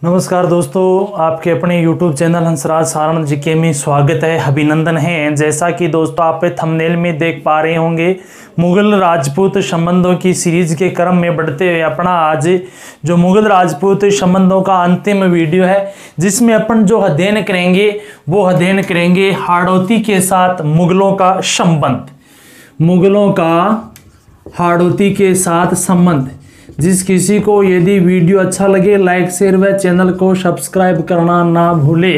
नमस्कार दोस्तों, आपके अपने YouTube channel Hansraj Saran GK में स्वागत है, अभिनंदन है। जैसा कि दोस्तों आप थंबनेल में देख पा रहे होंगे, मुगल राजपूत संबंधों की सीरीज के क्रम में बढ़ते हुए अपना आज जो मुगल राजपूत संबंधों का अंतिम वीडियो है, जिसमें अपन जो अध्ययन करेंगे वो अध्ययन करेंगे हाड़ौती के साथ मुगलों का संबंध। मुगलों का हाड़ौती के साथ संबंध। जिस किसी को यदि वीडियो अच्छा लगे लाइक शेयर व चैनल को सब्सक्राइब करना ना भूले।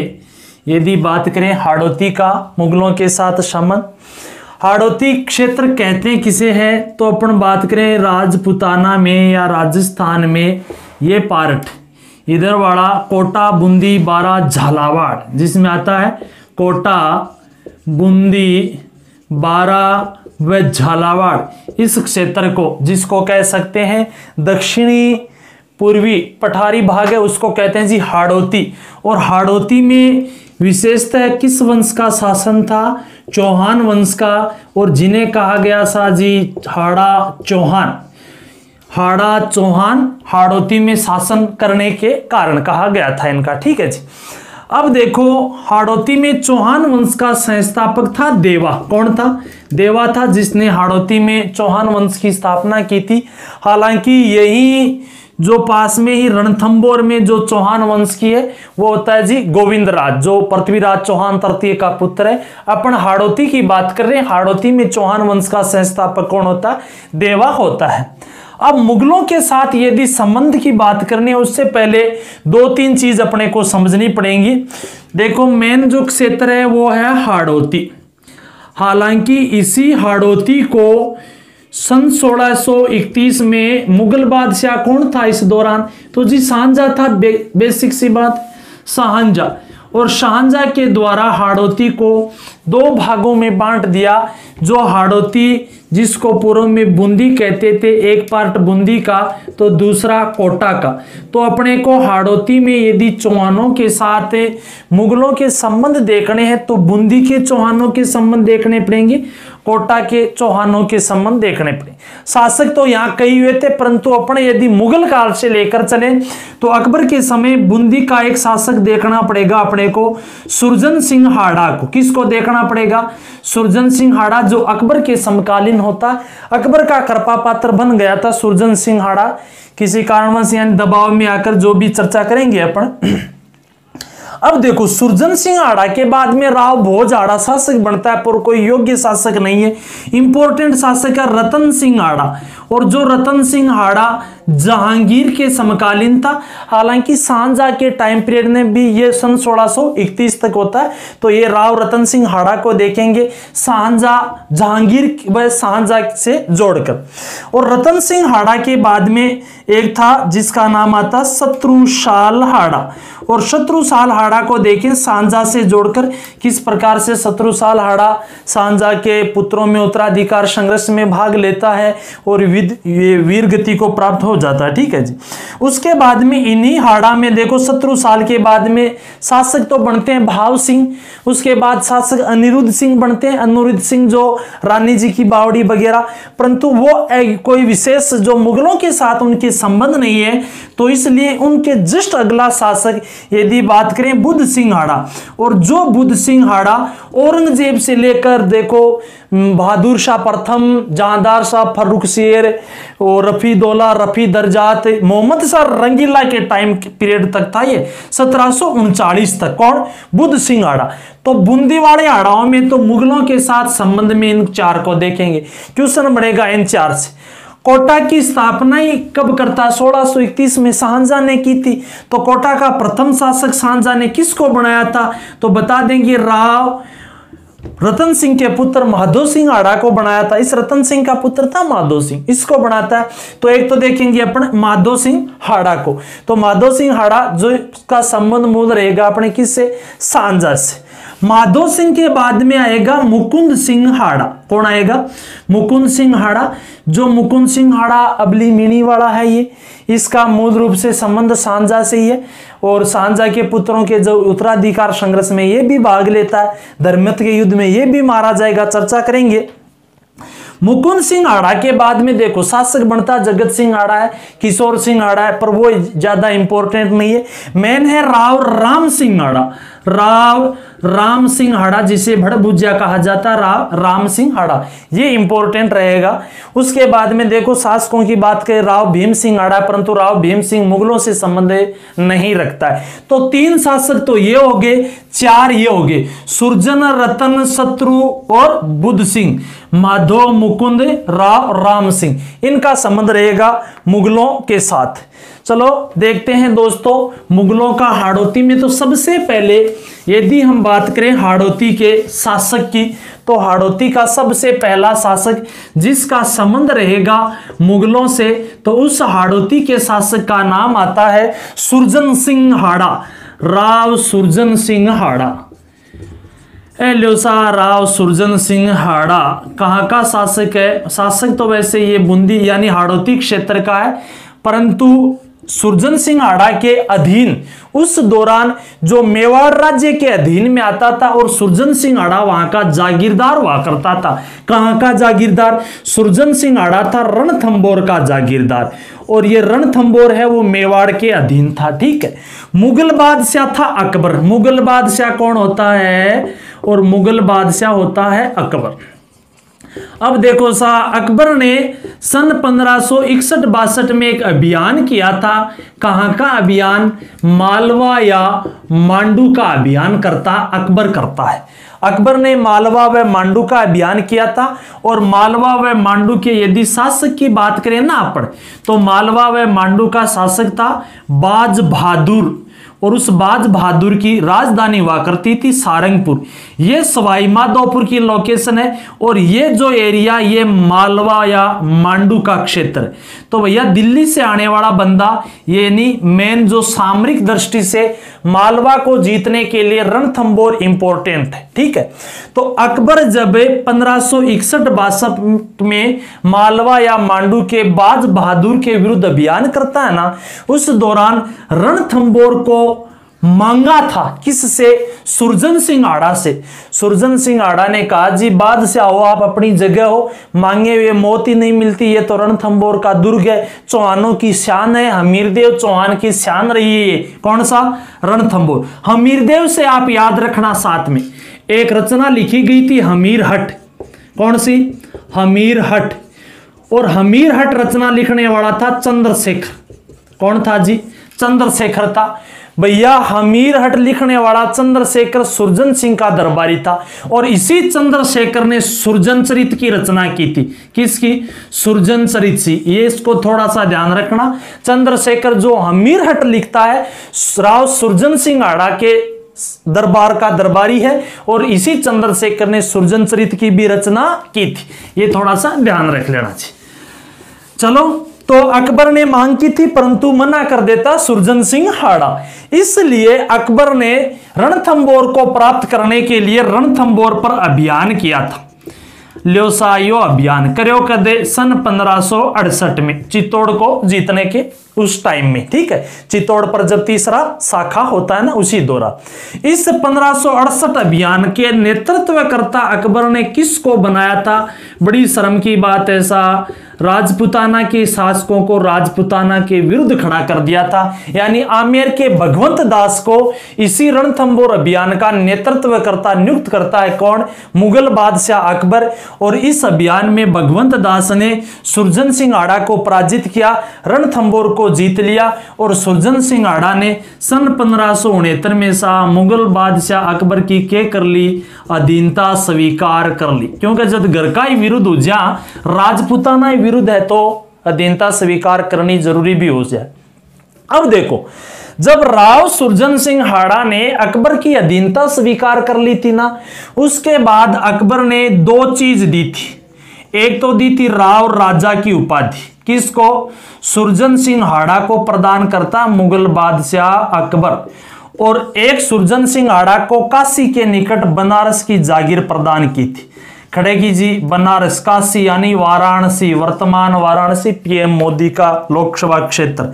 यदि बात करें हाड़ौती का मुगलों के साथ संबंध, हाड़ौती क्षेत्र कहते हैं किसे है, तो अपन बात करें राजपुताना में या राजस्थान में ये पार्ट इधर वाला कोटा, बूंदी, बारा, झालावाड़, जिसमें आता है कोटा, बूंदी, बारा व झालावाड़। इस क्षेत्र को जिसको कह सकते हैं दक्षिणी पूर्वी पठारी भाग है, उसको कहते हैं जी हाड़ौती। और हाड़ौती में विशेषतः किस वंश का शासन था? चौहान वंश का। और जिन्हें कहा गया था जी हाड़ा चौहान। हाड़ा चौहान हाड़ौती में शासन करने के कारण कहा गया था इनका। ठीक है जी। अब देखो, हाड़ौती में चौहान वंश का संस्थापक था देवा। कौन था? देवा था, जिसने हाड़ौती में चौहान वंश की स्थापना की थी। हालांकि यही जो पास में ही रणथंभौर में जो चौहान वंश की है वो होता है जी गोविंदराज, जो पृथ्वीराज चौहान तृतीय का पुत्र है। अपन हाड़ौती की बात कर रहे हैं। हाड़ौती में चौहान वंश का संस्थापक कौन होता है? देवा होता है। अब मुगलों के साथ यदि संबंध की बात करनी है, उससे पहले दो तीन चीज अपने को समझनी पड़ेंगी। देखो, मेन जो क्षेत्र है वो है हाड़ौती। हालांकि इसी हाड़ौती को सन 1631 में मुगल बादशाह कौन था इस दौरान? तो जी शाहजहां था। बेसिक सी बात, शाहजहां। और शाहजहां के द्वारा हाड़ौती को दो भागों में बांट दिया। जो हाड़ौती जिसको पूर्व में बूंदी कहते थे, एक पार्ट बूंदी का तो दूसरा कोटा का। तो अपने को हाड़ौती में यदि चौहानों के साथ मुगलों के संबंध देखने हैं तो बूंदी के चौहानों के संबंध देखने पड़ेंगे, कोटा के चौहानों के संबंध देखने पड़े। शासक तो यहाँ कई हुए थे, परंतु अपने यदि मुगल काल से लेकर चले तो अकबर के समय बूंदी का एक शासक देखना पड़ेगा अपने को, सुरजन सिंह हाड़ा को। किसको देखना पड़ेगा? सुरजन सिंह हाड़ा, जो अकबर के समकालीन होता। अकबर का कृपा पात्र बन गया था सुरजन सिंह हाड़ा किसी कारणवश, यानी दबाव में आकर, जो भी चर्चा करेंगे अपन। अब देखो, सुरजन सिंह हाड़ा के बाद में राव भोज हाड़ा शासक बनता है, पर कोई योग्य शासक नहीं है। इंपॉर्टेंट शासक है रतन सिंह हाड़ा। और जो रतन सिंह हाड़ा जहांगीर के समकालीन था। हालांकि शाहजहां के टाइम पीरियड में भी ये सन 1631 तक होता है। तो ये राव रतन सिंह हाड़ा को देखेंगे शाहजहां, जहांगीर व शाहजहां से जोड़कर। और रतन सिंह हाड़ा के बाद में एक था जिसका नाम आता शत्रुसाल हाड़ा। और शत्रुसाल हाड़ा को देखें शाहजहां से जोड़कर, किस प्रकार से शत्रुसाल हाड़ा शाहजहां के पुत्रों में उत्तराधिकार संघर्ष में भाग लेता है और वीर गति को प्राप्त हो जाता है। ठीक है जी। उसके बाद में इन्हीं हाड़ा में देखो, शत्रुसाल के बाद में शासक तो बनते हैं भाव सिंह। उसके बाद शासक अनिरुद्ध सिंह बनते हैं, अनिरुद्ध सिंह जो रानी जी की बावड़ी वगैरह। परंतु वो कोई विशेष जो मुगलों के साथ उनके संबंध नहीं है, तो इसलिए उनके जस्ट अगला शासक यदि बात करें बुद्ध सिंह हाड़ा। और जो बुद्ध सिंह हाड़ा औरंगजेब से लेकर देखो बहादुर शाह प्रथम, जहांदार शाह फर्रुख शेर और रफी दौला, रफी दरजात, मोहम्मद शाह रंगीला के टाइम पीरियड तक था ये 1739 तक। कौन? बुद्ध सिंह हाड़ा। तो बूंदी वाले हाड़ाओं में तो मुगलों के साथ संबंध में इन चार को देखेंगे। क्वेश्चन बढ़ेगा इन चार से। कोटा की स्थापना ही कब करता? 1631 में शाहजहां ने की थी। तो कोटा का प्रथम शासक शाहजहां ने किसको बनाया था? तो बता देंगे राव रतन सिंह के पुत्र माधो सिंह हाड़ा को बनाया था। इस रतन सिंह का पुत्र था माधो सिंह, इसको बनाता है। तो एक तो देखेंगे अपन माधो सिंह हाड़ा को। तो माधो सिंह हाड़ा जो इसका संबंध मूल रहेगा अपने किससे? शाहजहां से। माधो सिंह के बाद में आएगा मुकुंद सिंह हाड़ा। कौन आएगा? मुकुंद सिंह हाड़ा। जो मुकुंद सिंह हाड़ा अबली मीणी वाला है, ये इसका मूल रूप से संबंध शाहजहां से ही है। और शाहजहां के पुत्रों के जो उत्तराधिकार संघर्ष में ये भी भाग लेता है, धर्मयुद्ध के युद्ध में ये भी मारा जाएगा, चर्चा करेंगे। मुकुंद सिंह आड़ा के बाद में देखो शासक बनता जगत सिंह आड़ा है, किशोर सिंह आड़ा है, पर वो ज्यादा इंपॉर्टेंट नहीं है। मेन है राव राम सिंह आड़ा, राव राम सिंह आड़ा, जिसे भड़भुजिया कहा जाता, राव राम सिंह आड़ा, ये इंपॉर्टेंट रहेगा। उसके बाद में देखो शासकों की बात करें, राव भीम सिंह आड़ा, परंतु राव भीम सिंह मुगलों से संबंध नहीं रखता है। तो 3 शासक तो ये हो गए, 4 ये हो गए, सुरजन, रतन, शत्रु और बुद्ध सिंह, माधव, मुकुंद, राव राम सिंह, इनका संबंध रहेगा मुगलों के साथ। चलो देखते हैं दोस्तों मुगलों का हाड़ौती में। तो सबसे पहले यदि हम बात करें हाड़ौती के शासक की, तो हाड़ौती का सबसे पहला शासक जिसका संबंध रहेगा मुगलों से, तो उस हाड़ौती के शासक का नाम आता है सुरजन सिंह हाड़ा, राव सुरजन सिंह हाड़ा। ल्योसा राव सुरजन सिंह हाड़ा कहाँ का शासक है? शासक तो वैसे ये बूंदी यानी हाड़ौती क्षेत्र का है, परंतु सुरजन सिंह हाड़ा के अधीन उस दौरान जो मेवाड़ राज्य के अधीन में आता था, और सुरजन सिंह हाड़ा वहां का जागीरदार हुआ करता था। कहां का जागीरदार? सुरजन सिंह हाड़ा था रणथंबोर का जागीरदार, और ये रणथंबोर है वो मेवाड़ के अधीन था। ठीक है। मुगल बादशाह था अकबर। मुगल बादशाह कौन होता है? और मुगल बादशाह होता है अकबर। अब देखो सा, अकबर ने सन 1561-62 में एक अभियान किया था। कहां का अभियान? मालवा या मांडू का अभियान करता अकबर करता है। अकबर ने मालवा व मांडू का अभियान किया था, और मालवा व मांडू के यदि शासक की बात करें ना अपन, तो मालवा व मांडू का शासक था बाज बहादुर, और उस बाज बहादुर की राजधानी हुआ करती थी सारंगपुर। ये सवाई माधोपुर की लोकेशन है, और ये जो एरिया ये मालवा या मांडू का क्षेत्र। तो भैया दिल्ली से आने वाला बंदा यानी मेन जो सामरिक दृष्टि से मालवा को जीतने के लिए रणथंबोर इंपॉर्टेंट है। ठीक है। तो अकबर जब 1561-62 में मालवा या मांडू के बाज बहादुर के विरुद्ध अभियान करता है ना, उस दौरान रणथंबोर को मांगा था। किससे? सुरजन सिंह आड़ा से। सुरजन सिंह आड़ा ने कहा जी बादशाह हो, आप अपनी जगह हो, मांगे हुए मौत ही नहीं मिलती, ये तो रणथंबोर का दुर्ग है, चौहानों की शान है, हमीरदेव चौहान की शान रही है। कौन सा? रणथंबोर। हमीरदेव से आप याद रखना, साथ में एक रचना लिखी गई थी हमीर हट। कौन सी? हमीर हट। और हमीर हट रचना लिखने वाला था चंद्रशेखर। कौन था जी? चंद्रशेखर था। भैया हमीर हट लिखने वाला चंद्रशेखर सुरजन सिंह का दरबारी था, और इसी चंद्रशेखर ने सुरजन चरित की रचना की थी। किसकी? सुरजन चरित सी। ये इसको थोड़ा सा ध्यान रखना। चंद्रशेखर जो हमीर हट लिखता है राव सुरजन सिंह आड़ा के दरबार का दरबारी है, और इसी चंद्रशेखर ने सुरजन चरित की भी रचना की थी। ये थोड़ा सा ध्यान रख लेना चाहिए। चलो, तो अकबर ने मांग की थी परंतु मना कर देता सुरजन सिंह हाड़ा। इसलिए अकबर ने रणथंबोर को प्राप्त करने के लिए रणथंबोर पर अभियान किया था। ल्योसायो अभियान करो कदे सन 1568 में, चित्तौड़ को जीतने के उस टाइम में। ठीक है। चित्तौड़ पर जब तीसरा शाखा होता है ना, उसी दौरान। इस 1568 अभियान के नेतृत्व करता अकबर ने किसको बनाया था? बड़ी शर्म की बात है, ऐसा राजपुताना के शासकों को राजपुताना के विरुद्ध खड़ा कर दिया था, यानी आमेर के भगवंत दास को इसी रणथंबोर अभियान का नेतृत्व करता नियुक्त करता है। कौन? मुगल बादशाह अकबर। और इस अभियान में भगवंत दास ने सुरजन सिंह आड़ा को पराजित किया, रणथंबोर को जीत लिया, और सुरजन सिंह आड़ा ने सन 1569 में सा मुगल बादशाह अकबर की क्या कर ली? अधीनता स्वीकार कर ली। क्योंकि जब घर का ही विरुद्ध हो जा, राजपुताना ही विरुद्ध है, तो अधीनता स्वीकार करनी जरूरी भी हो जाए। अब देखो, जब राव सुरजन सिंह हाड़ा ने अकबर की अधीनता स्वीकार कर ली थी ना, उसके बाद अकबर ने 2 चीज दी थी। एक तो दी थी राव राजा की उपाधि। किसको? सुरजन सिंह हाड़ा को प्रदान करता मुगल बादशाह अकबर, और एक सुरजन सिंह हाड़ा को काशी के निकट बनारस की जागीर प्रदान की थी। खड़े कीजिए, बनारस, काशी यानी वाराणसी, वर्तमान वाराणसी पीएम मोदी का लोकसभा क्षेत्र,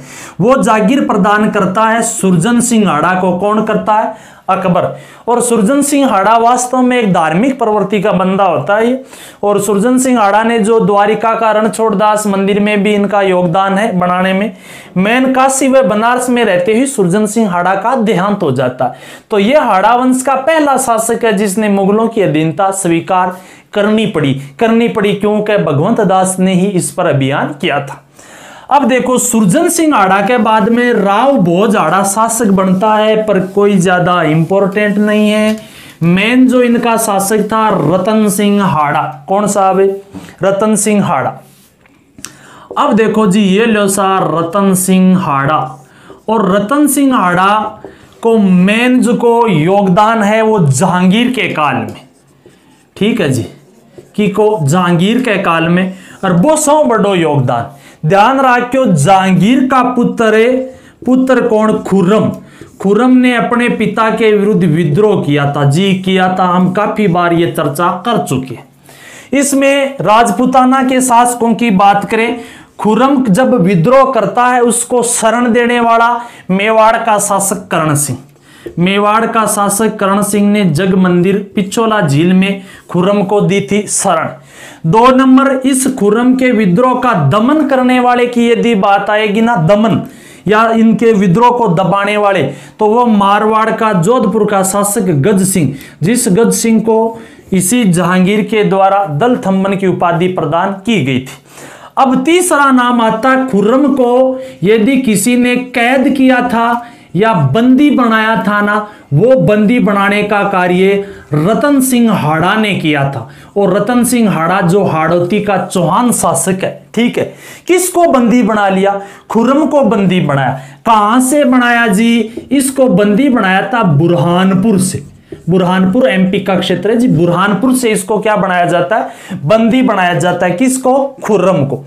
वो जागीर प्रदान करता है सुरजन सिंह हाड़ा को। कौन करता है? अकबर। और सुरजन सिंह हाड़ा वास्तव में एक धार्मिक प्रवृत्ति का बंदा होता है। और सुरजन सिंह हाड़ा ने जो द्वारिका का रणछोड़दास मंदिर में भी इनका योगदान है बनाने में। मैन काशी व बनारस में रहते हुए सुरजन सिंह हाड़ा का देहांत हो जाता है। तो यह हाड़ा वंश का पहला शासक है जिसने मुगलों की अधीनता स्वीकार करनी पड़ी क्योंकि भगवंत दास ने ही इस पर अभियान किया था। अब देखो सुरजन सिंह हाड़ा के बाद में राव भोज हाड़ा शासक बनता है, पर कोई ज्यादा इंपॉर्टेंट नहीं है। मेन जो इनका शासक था रतन सिंह हाड़ा। कौन साहब है? रतन सिंह हाड़ा। अब देखो जी ये लो सा रतन सिंह हाड़ा। और रतन सिंह हाड़ा को मेन जो को योगदान है वो जहांगीर के काल में, ठीक है जी, कि को जहांगीर के काल में, और वो सौ बड़ो योगदान। ध्यान रखियो जहांगीर का पुत्र कौन? खुर्रम। खुर्रम ने अपने पिता के विरुद्ध विद्रोह किया था जी, किया था। हम काफी बार ये चर्चा कर चुके हैं। इसमें राजपूताना के शासकों की बात करें, खुर्रम जब विद्रोह करता है उसको शरण देने वाला मेवाड़ का शासक करण सिंह। मेवाड़ का शासक करण सिंह ने जग मंदिर पिछोला झील में खुर्रम को दी थी शरण। 2 नंबर, इस खुर्रम के विद्रोह का दमन करने वाले की यदि बात आएगी ना, दमन या इनके विद्रोह को दबाने वाले, तो वो मारवाड़ का जोधपुर का शासक गज सिंह, जिस गज सिंह को इसी जहांगीर के द्वारा दल थम्मन की उपाधि प्रदान की गई थी। अब तीसरा नाम आता है खुर्रम को यदि किसी ने कैद किया था या बंदी बनाया था ना, वो बंदी बनाने का कार्य रतन सिंह हाड़ा ने किया था। और रतन सिंह हाड़ा जो हाड़ौती का चौहान शासक है, ठीक है। किसको बंदी बना लिया? खुर्रम को बंदी बनाया। कहां से बनाया जी? इसको बंदी बनाया था बुरहानपुर से। बुरहानपुर एमपी का क्षेत्र है जी। बुरहानपुर से इसको क्या बनाया जाता है? बंदी बनाया जाता है। किसको? खुर्रम को।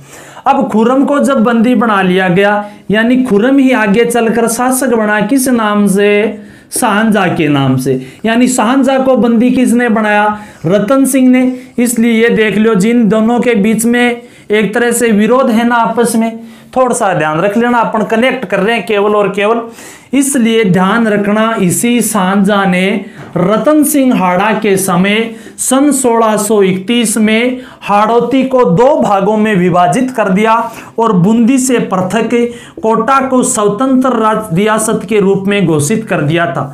अब खुर्रम को जब बंदी बना लिया गया, यानी खुर्रम ही आगे चलकर शासक बना। किस नाम से? शाहजहां के नाम से। यानी शाहजहां को बंदी किसने बनाया? रतन सिंह ने। इसलिए ये देख लो जिन दोनों के बीच में एक तरह से विरोध है ना आपस में, थोड़ा सा ध्यान रख लेना, अपन कनेक्ट कर रहे हैं केवल और केवल, इसलिए ध्यान रखना। इसी शाहजहां ने रतन सिंह हाड़ा के समय सन 1631 में हाड़ौती को 2 भागों में विभाजित कर दिया और बूंदी से पृथक कोटा को स्वतंत्र रियासत के रूप में घोषित कर दिया था।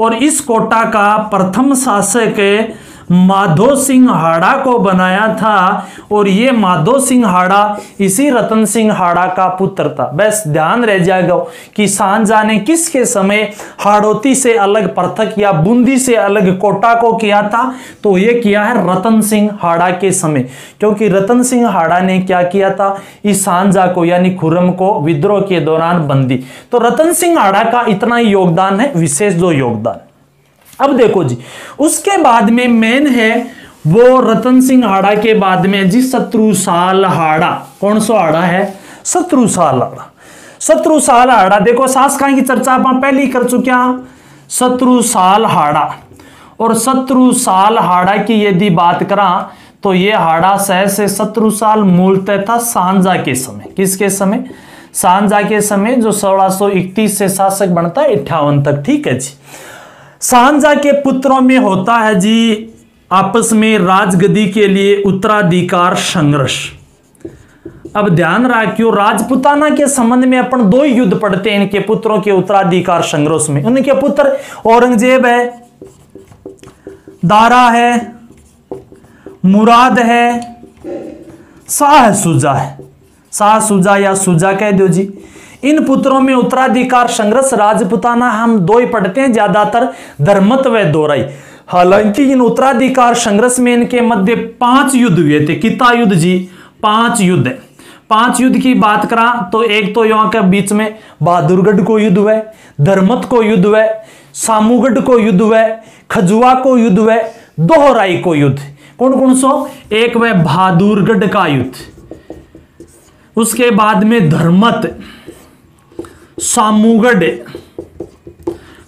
और इस कोटा का प्रथम शासक माधो सिंह हाड़ा को बनाया था। और ये माधो सिंह हाड़ा इसी रतन सिंह हाड़ा का पुत्र था। बस ध्यान रह जाएगा कि शाहजहां ने किसके समय हाड़ौती से अलग पृथक या बूंदी से अलग कोटा को किया था, तो ये किया है रतन सिंह हाड़ा के समय। क्योंकि रतन सिंह हाड़ा ने क्या किया था? इस शाहजहां को यानी खुर्रम को विद्रोह के दौरान बंदी। तो रतन सिंह हाड़ा का इतना ही योगदान है, विशेष जो योगदान। अब देखो जी, उसके बाद में मेन है वो रतन सिंह हाड़ा के बाद में जी शत्रुसाल हाड़ा। कौन सा हाड़ा है? शत्रुसाल हाड़ा। शत्रुसाल हाड़ा देखो शासकों की चर्चा आप पहले ही कर चुके हैं। शत्रुसाल हाड़ा। और शत्रुसाल हाड़ा की यदि बात करा तो ये हाड़ा सहज से शत्रुसाल मूलतः था शाहजहां के समय। किसके समय? शाहजहां के समय, जो 1631 से शासक बनता है 58 तक, ठीक है जी। शाहजहां के पुत्रों में होता है जी आपस में राजगद्दी के लिए उत्तराधिकार संघर्ष। अब ध्यान रखियो राजपूताना के संबंध में अपन 2 युद्ध पढ़ते हैं इनके पुत्रों के उत्तराधिकार संघर्ष में। उनके पुत्र औरंगजेब है, दारा है, मुराद है, शाह सुजा है। शाह सुजा या सुजा कह दो जी। इन पुत्रों में उत्तराधिकार संघर्ष राजपूताना हम 2 ही पढ़ते हैं ज्यादातर, धर्मत व दोराई। हालांकि इन उत्तराधिकार संघर्ष में इनके मध्य 5 युद्ध हुए थे। कितना युद्ध जी? 5 युद्ध है। 5 युद्ध की बात करा तो एक तो यहाँ के बीच में बहादुरगढ़ को युद्ध हुआ, धर्मत को युद्ध हुआ, सामूगढ़ को युद्ध हुआ, खजुआ को युद्ध हुआ, दोहराई को युद्ध। कौन कौन सो? एक वह बहादुरगढ़ का युद्ध, उसके बाद में धर्मत, सामूगढ़,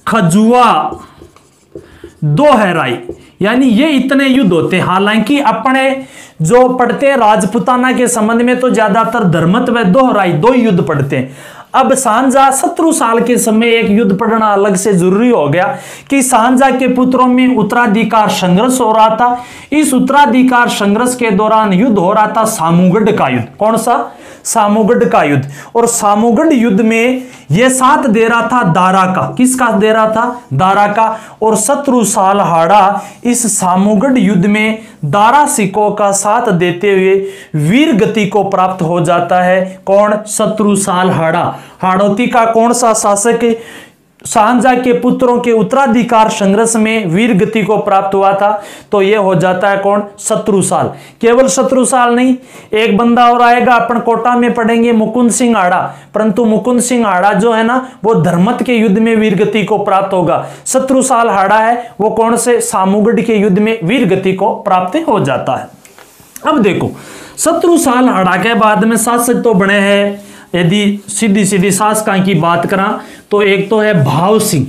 खजुआ, दोहराई, यानी ये इतने युद्ध होते हैं। हालांकि अपने जो पढ़ते हैं राजपूताना के संबंध में तो ज्यादातर धर्मत व दोहराई 2 युद्ध पढ़ते हैं। अब सांझा 17 साल के समय एक युद्ध पड़ना अलग से जरूरी हो गया कि सांझा के पुत्रों में उत्तराधिकार संघर्ष हो रहा था। इस उत्तराधिकार संघर्ष के दौरान युद्ध हो रहा था सामूगढ़ का युद्ध। कौन सा? सामूगढ़ का युद्ध। और सामूगढ़ युद्ध में यह साथ दे रहा था दारा का। किसका दे रहा था? दारा का। और 17 साल हाड़ा इस सामूगढ़ युद्ध में दारा सिखों का साथ देते हुए वीर गति को प्राप्त हो जाता है। कौन? 17 साल हाड़ा। हाड़ौती का कौन सा शासक सांझा के पुत्रों के उत्तराधिकार संघर्ष में वीर गति को प्राप्त हुआ था? तो यह हो जाता है कौन? 17 साल। केवल 17 साल नहीं, एक बंदा और आएगा, अपन कोटा में पढ़ेंगे, मुकुंद सिंह हाड़ा। परंतु मुकुंद सिंह हाड़ा जो है ना, वो धर्मत के युद्ध में वीर गति को प्राप्त होगा। 17 साल हाड़ा है वो कौन से? सामूगढ़ के युद्ध में वीर गति को प्राप्त हो जाता है। अब देखो 17 साल हाड़ा के बाद में शासक तो बने हैं, यदि सीधी सीधी शासकों की बात करा तो एक तो है भाव सिंह।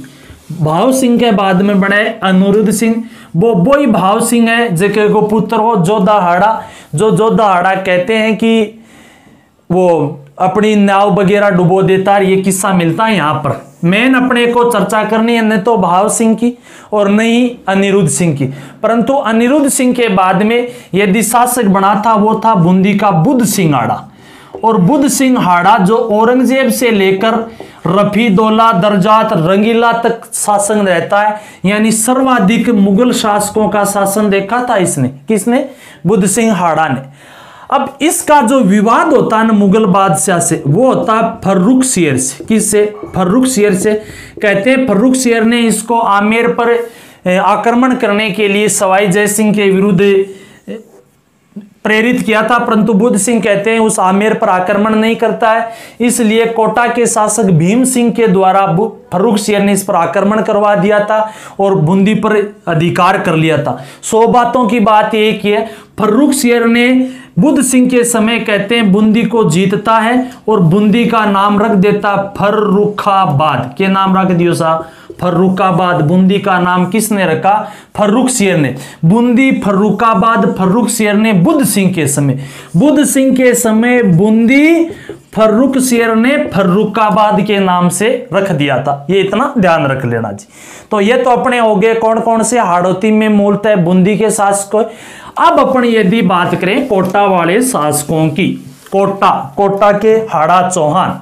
भाव सिंह के बाद में बने अनिरुद्ध सिंह। वो ही भाव सिंह है जिसके को पुत्र हो जोधा हाड़ा। जो जोधा हाड़ा कहते हैं कि वो अपनी नाव वगैरह डुबो देता है। ये किस्सा मिलता है यहाँ पर। मेन अपने को चर्चा करनी है न तो भाव सिंह की और न ही अनिरुद्ध सिंह की। परंतु अनिरुद्ध सिंह के बाद में यदि शासक बना था वो था बूंदी का बुद्ध सिंह हाड़ा। और बुद्ध सिंह हाड़ा जो औरंगजेब से लेकर रफीदौला, दरजात, रंगीला तक शासन रहता है, यानी सर्वाधिक मुगल शासकों का शासन देखा था इसने। किसने? बुद्ध सिंह हाड़ा ने। अब इसका जो विवाद होता है ना मुगल बादशाह से, वो होता है फर्रुख शेर से। किससे? फर्रुख शेर से। कहते हैं फर्रुख शेर ने इसको आमेर पर आक्रमण करने के लिए सवाई जय सिंह के विरुद्ध प्रेरित किया था। परंतु बुद्ध सिंह कहते हैं उस आमेर पर आक्रमण नहीं करता है, इसलिए कोटा के शासक भीम सिंह के द्वारा फर्रुख शेर ने इस पर आक्रमण करवा दिया था और बूंदी पर अधिकार कर लिया था। 100 बातों की बात एक ही है, फर्रुख शेर ने बुद्ध सिंह के समय कहते हैं बूंदी को जीतता है और बूंदी का नाम रख देता फर्रुखाबाद। के नाम रख दियो सा? फर्रुखाबाद। बूंदी का नाम किसने रखा? फर्रुख शेर ने। बूंदी फर्रुखाबाद फर्रुख शेर ने बुद्ध सिंह के समय। बुद्ध सिंह के समय बूंदी फर्रुख शेर ने फर्रुखाबाद के नाम से रख दिया था। ये इतना ध्यान रख लेना जी। तो ये तो अपने हो गए कौन कौन से? हाड़ौती में मूलतः बूंदी के शासक। अब अपन यदि बात करें कोटा वाले शासकों की, कोटा के हाड़ा चौहान।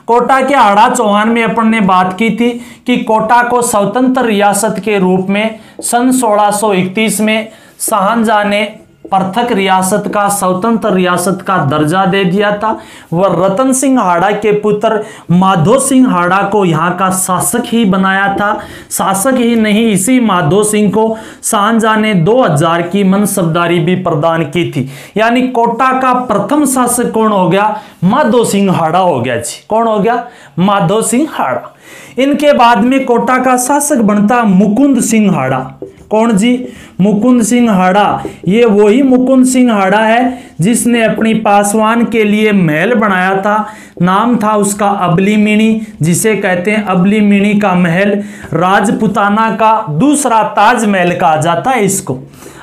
कोटा के हाड़ा चौहान में अपन ने बात की थी कि कोटा को स्वतंत्र रियासत के रूप में सन 1631 में शाहजहां ने पृथक रियासत का, स्वतंत्र रियासत का दर्जा दे दिया था। वह रतन सिंह हाड़ा के पुत्र माधो सिंह हाड़ा को यहाँ का शासक ही बनाया था। शासक ही नहीं, इसी माधो सिंह को शाहजहां ने 2000 की मनसबदारी भी प्रदान की थी। यानी कोटा का प्रथम शासक कौन हो गया? माधो सिंह हाड़ा हो गया जी। कौन हो गया? माधो सिंह हाड़ा। इनके बाद में कोटा का शासक बनता मुकुंद सिंह हाड़ा। कौन जी? मुकुंद सिंह हाड़ा। ये वही मुकुंद सिंह हाड़ा है जिसने अपनी पासवान के लिए महल बनाया था। नाम था उसका अबलीमिणी, जिसे कहते हैं अबलीमिणी का महल। राजपुताना का दूसरा ताजमहल कहा जाता है इसको।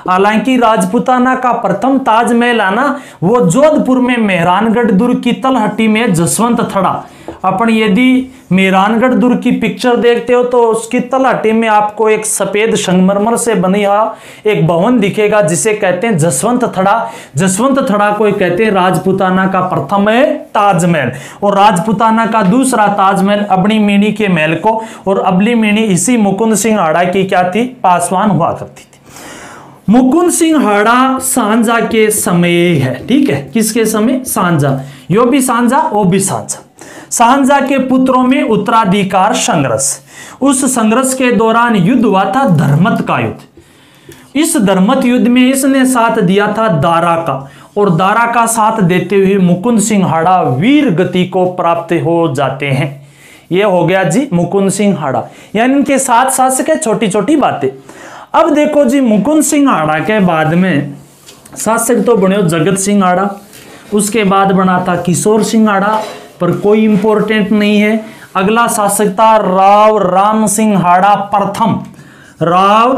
हालांकि राजपुताना का प्रथम ताजमहल है ना, वो जोधपुर में मेहरानगढ़ दुर्ग की तलहटी में जसवंत थड़ा। अपन यदि मेहरानगढ़ दुर्ग की पिक्चर देखते हो तो उसकी तलहटी में आपको एक सफेद संगमरमर से बनी एक भवन दिखेगा जिसे कहते हैं जसवंत थड़ा। जसवंत थड़ा को कहते हैं राजपुताना का प्रथम ताजमहल, और राजपुताना का दूसरा ताजमहल अबलीमिणी के महल को। और अबलीमिणी इसी मुकुंद सिंह हाड़ा की क्या थी? पासवान हुआ करती थी। मुकुंद सिंह हाड़ा सांझा के समय है। ठीक है, किसके समय? सांझा। यो भी सांझा, वो भी सांझा। सांझा के पुत्रों में उत्तराधिकार संघर्ष। उस संघर्ष के दौरान युद्ध हुआ था धर्मत का युद्ध। इस धर्मत युद्ध में इसने साथ दिया था दारा का, और दारा का साथ देते हुए मुकुंद सिंह हाड़ा वीर गति को प्राप्त हो जाते हैं। यह हो गया जी मुकुंद सिंह हाड़ा। यानी इनके साथ शासक है, छोटी छोटी बातें। अब देखो जी, मुकुंद सिंह हाड़ा के बाद में शासक तो बने जगत सिंह हाड़ा, उसके बाद बना था किशोर सिंह हाड़ा, पर कोई इंपॉर्टेंट नहीं है। अगला शासक था राव राम सिंह हाड़ा प्रथम। राव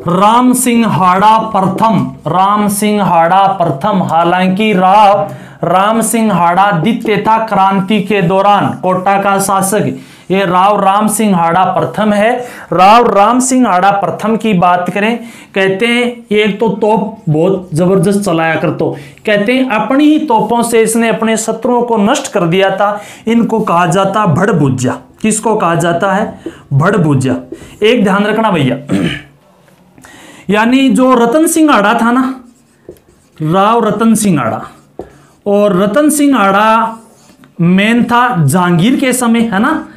राम सिंहाड़ा प्रथम, राम सिंहाड़ा प्रथम। हालांकि राम सिंहाड़ा द्वितीय था क्रांति के दौरान कोटा का शासक, ये राम सिंहाड़ा प्रथम है। राम सिंहाड़ा प्रथम की बात करें, कहते हैं एक तो तोप बहुत जबरदस्त चलाया करतो, कहते हैं अपनी ही तोपों से इसने अपने शत्रुओं को नष्ट कर दिया था। इनको कहा जाता भड़भुज्जा। किसको कहा जाता है? भड़भुज्जा। एक ध्यान रखना भैया, यानी जो रतन सिंहाड़ा था ना, रतन सिंहाड़ा, और रतन सिंहाड़ा मेन था जहांगीर के समय, है ना,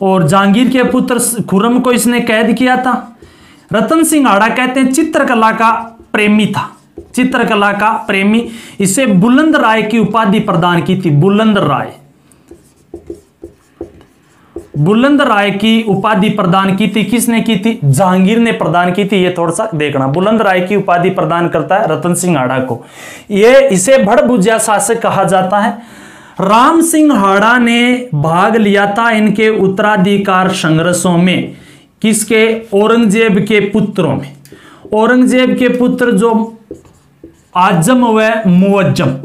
और जहांगीर के पुत्र खुर्रम को इसने कैद किया था। रतन सिंहाड़ा कहते हैं चित्रकला का प्रेमी था, चित्रकला का प्रेमी। इसे बुलंद राय की उपाधि प्रदान की थी। बुलंद राय की उपाधि प्रदान की थी। किसने की थी? जहांगीर ने प्रदान की थी। ये थोड़ा सा देखना, बुलंद राय की उपाधि प्रदान करता है रतन सिंहाड़ा को। इसे भड़भुज्जा शासक कहा जाता है। राम सिंहाड़ा ने भाग लिया था इनके उत्तराधिकार संघर्षों में। किसके? औरंगजेब के पुत्रों में। औरंगजेब के पुत्र जो आजम व मुअज्जम,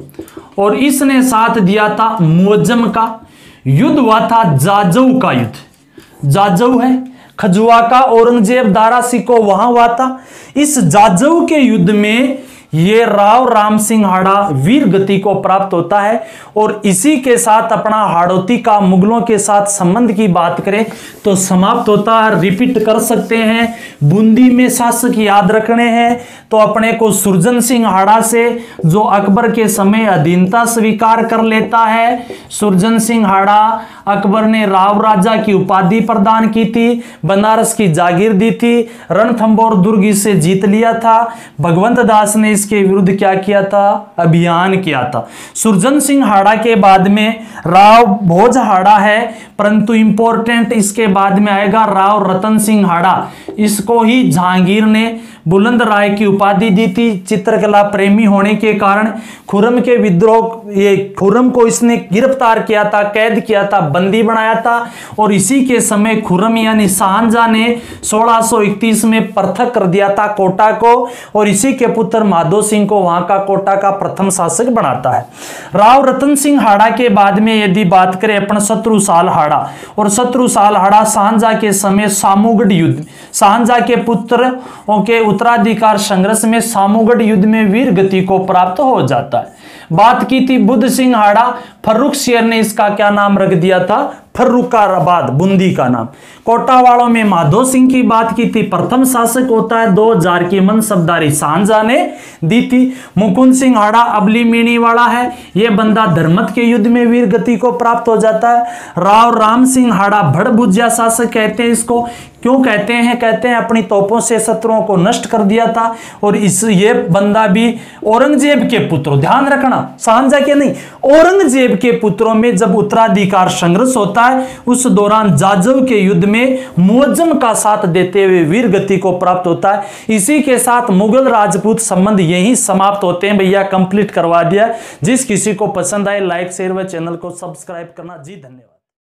और इसने साथ दिया था मुअज्जम का। युद्ध हुआ था जाजऊ का युद्ध। जाजऊ है खजुआ का, औरंगजेब दारा सिको वहां हुआ था। इस जाजऊ के युद्ध में ये राम सिंहाड़ा वीर गति को प्राप्त होता है, और इसी के साथ अपना हाड़ौती का मुगलों के साथ संबंध की बात करें तो समाप्त होता है। रिपीट कर सकते हैं, बूंदी में शासक याद रखने हैं तो अपने को सुरजन सिंहाड़ा से, जो अकबर के समय अधीनता स्वीकार कर लेता है। सुरजन सिंहाड़ा अकबर ने राव राजा की उपाधि प्रदान की थी, बनारस की जागीर दी थी, रणथंबोर दुर्ग से जीत लिया था। भगवंत दास ने इसके विरुद्ध क्या किया था? अभियान किया था। सुरजन सिंहाड़ा के बाद में राव भोजहाड़ा है, परंतु इंपॉर्टेंट इसके बाद में आएगा राव रतन सिंहाड़ा। इसको ही जहांगीर ने बुलंद राय की उपाधि दी थी। चित्रकला प्रेमी होने के कारण खुर्रम के विद्रोह, ये खुर्रम को इसने गिरफ्तार किया था, कैद किया था, बंदी बनाया था, और इसी के समय खुर्रम यानी शाहजहां ने 1631 में पृथक कर दिया था कोटा को, और इसी के पुत्र माधो सिंह को वहां का कोटा का प्रथम शासक बनाता है। राव रतन सिंहाड़ा के बाद में यदि बात करें अपन शत्रु सालहाड़ा, और शत्रु सालहाड़ा शाहजहां के समय सामूगढ़ युद्ध, शाहजहां के पुत्रों के उत्तराधिकार संघर्ष में सामूगढ़ युद्ध में वीर गति को प्राप्त हो जाता है। बात की थी बुद्ध सिंहाड़ा, फर्रुख शेर ने इसका क्या नाम रख दिया था? फर्रुखाबाद, बूंदी का नाम। कोटा वालों में माधो सिंह की बात की थी, प्रथम शासक होता है। 2000 की मनसबदारी शाहजहां ने दी थी। मुकुंद सिंहाड़ा अबली मीणी वाला है, यह बंदा धर्मत के युद्ध में वीर गति को प्राप्त हो जाता है। राम सिंहाड़ा भड़भुज्जा शासक कहते हैं इसको। क्यों कहते हैं? कहते हैं अपनी तोपों से शत्रुओं को नष्ट कर दिया था, और ये बंदा भी औरंगजेब के पुत्रों, ध्यान रखना शाहजहां के नहीं, औरंगजेब के पुत्रों में जब उत्तराधिकार संघर्ष होता है, उस दौरान जाजऊ के युद्ध में मुअज्जम का साथ देते हुए वीर गति को प्राप्त होता है। इसी के साथ मुगल राजपूत संबंध यही समाप्त होते हैं। भैया कंप्लीट करवा दिया। जिस किसी को पसंद आए लाइक शेयर व चैनल को सब्सक्राइब करना। जी धन्यवाद।